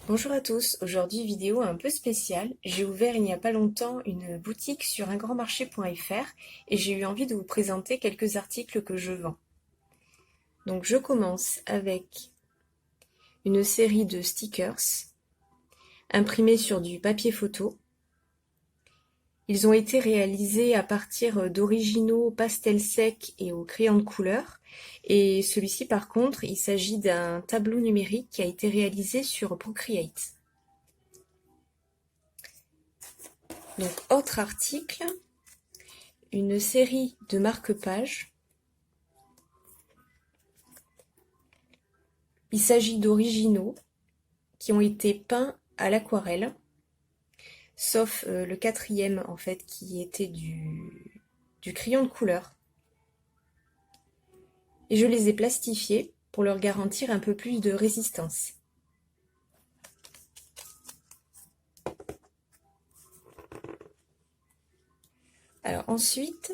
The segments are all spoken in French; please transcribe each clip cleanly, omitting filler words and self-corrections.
Bonjour à tous, aujourd'hui vidéo un peu spéciale. J'ai ouvert il n'y a pas longtemps une boutique sur ungrandmarché.fr et j'ai eu envie de vous présenter quelques articles que je vends. Donc je commence avec une série de stickers imprimés sur du papier photo. Ils ont été réalisés à partir d'originaux pastels secs et au crayon de couleur. Et celui-ci par contre, il s'agit d'un tableau numérique qui a été réalisé sur Procreate. Donc, autre article, une série de marque-pages. Il s'agit d'originaux qui ont été peints à l'aquarelle, sauf le quatrième en fait qui était du crayon de couleur. Et je les ai plastifiés pour leur garantir un peu plus de résistance. Alors ensuite,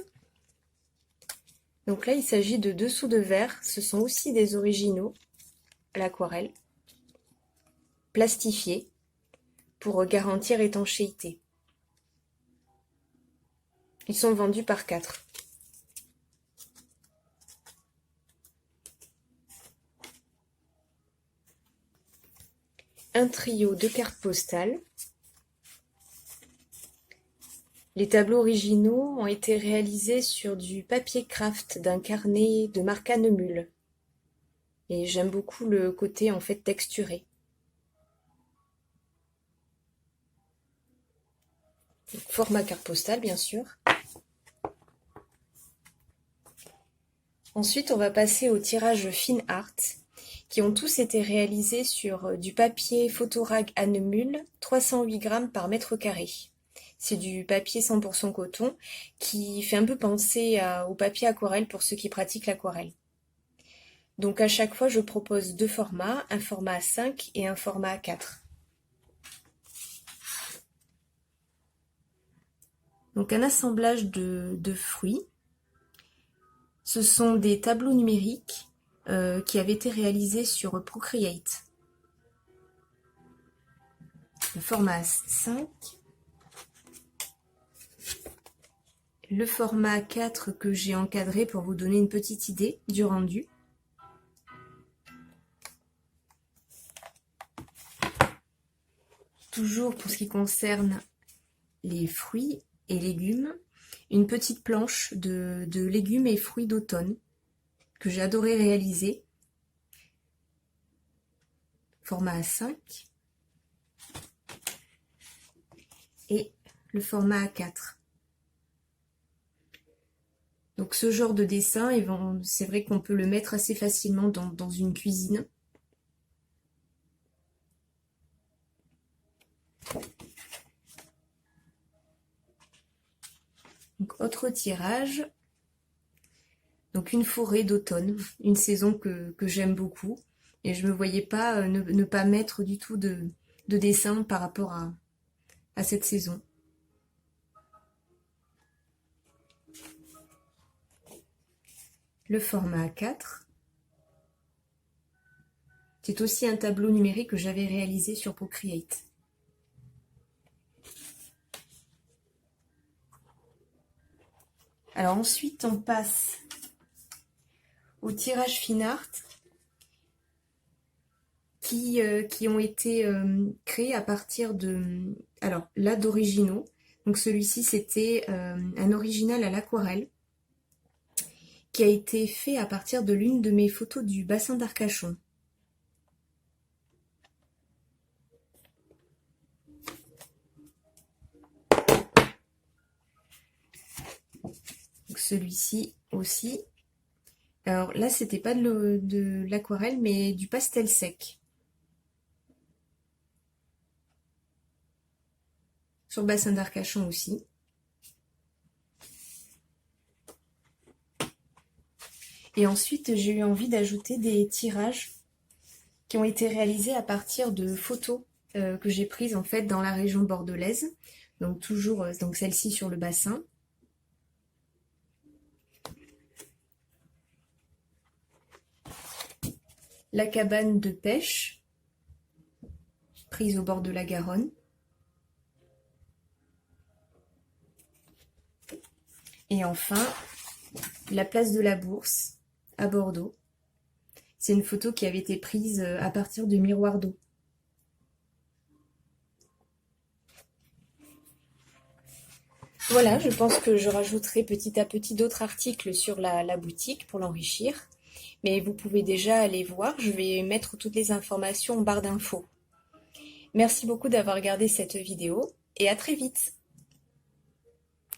donc là il s'agit de dessous de verre, ce sont aussi des originaux à l'aquarelle, plastifiés pour garantir étanchéité. Ils sont vendus par 4. Un trio de cartes postales. Les tableaux originaux ont été réalisés sur du papier craft d'un carnet de marque Annemule. Et j'aime beaucoup le côté en fait texturé. Donc, format carte postale bien sûr. Ensuite on va passer au tirage Fine Art qui ont tous été réalisés sur du papier Photorag Annemule 308 grammes par mètre carré. C'est du papier 100% coton qui fait un peu penser au papier aquarelle pour ceux qui pratiquent l'aquarelle. Donc à chaque fois je propose deux formats, un format A5 et un format A4. Donc un assemblage de fruits. Ce sont des tableaux numériques qui avaient été réalisés sur Procreate. Le format A5. Le format A4 que j'ai encadré pour vous donner une petite idée du rendu. Toujours pour ce qui concerne les fruits et légumes, une petite planche de légumes et fruits d'automne que j'ai adoré réaliser. Format A5 et le format A4. Donc ce genre de dessin, c'est vrai qu'on peut le mettre assez facilement dans une cuisine. Donc autre tirage. Donc une forêt d'automne, une saison que j'aime beaucoup. Et je ne me voyais pas ne pas mettre du tout de dessin par rapport à cette saison. Le format A4. C'est aussi un tableau numérique que j'avais réalisé sur Procreate. Alors ensuite, on passe au tirage Fine Art qui ont été créés à partir d'originaux. Donc celui-ci, c'était un original à l'aquarelle qui a été fait à partir de l'une de mes photos du bassin d'Arcachon. Donc celui-ci aussi. Alors là, c'était pas de l'aquarelle, mais du pastel sec. Sur le bassin d'Arcachon aussi. Et ensuite, j'ai eu envie d'ajouter des tirages qui ont été réalisés à partir de photos que j'ai prises en fait dans la région bordelaise. Donc toujours donc celle-ci sur le bassin. La cabane de pêche. prise au bord de la Garonne. Et enfin, la place de la Bourse, à Bordeaux. C'est une photo qui avait été prise à partir du miroir d'eau. Voilà, je pense que je rajouterai petit à petit d'autres articles sur la boutique pour l'enrichir. Mais vous pouvez déjà aller voir, je vais mettre toutes les informations en barre d'infos. Merci beaucoup d'avoir regardé cette vidéo et à très vite!